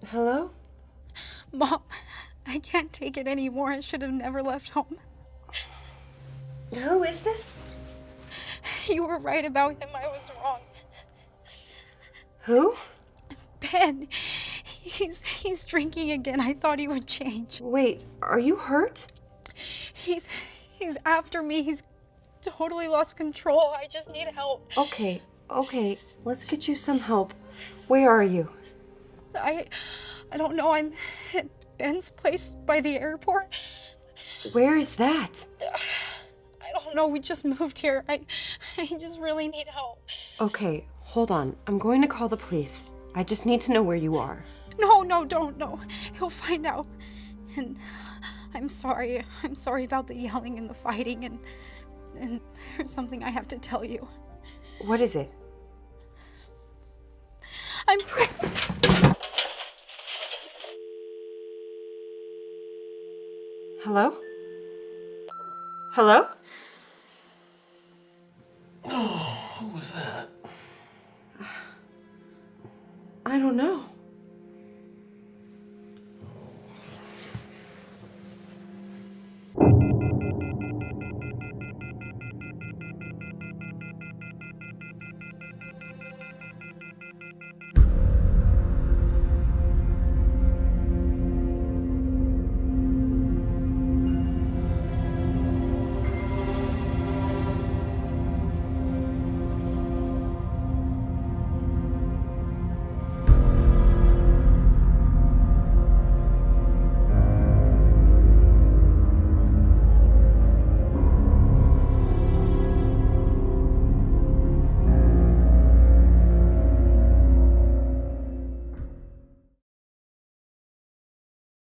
Hello? Mom, I can't take it anymore. I should have never left home. Who is this? You were right about him. I was wrong. Who? Ben, he's drinking again. I thought he would change. Wait, are you hurt? He's after me. He's totally lost control. I just need help. Okay, let's get you some help. Where are you? I don't know. I'm at Ben's place by the airport. Where is that? I don't know. We just moved here. I just really need help. Okay, hold on. I'm going to call the police. I just need to know where you are. No, don't. No. He'll find out. And I'm sorry. I'm sorry about the yelling and the fighting and there's something I have to tell you. What is it? I'm Hello? Hello? Oh, who was that? I don't know.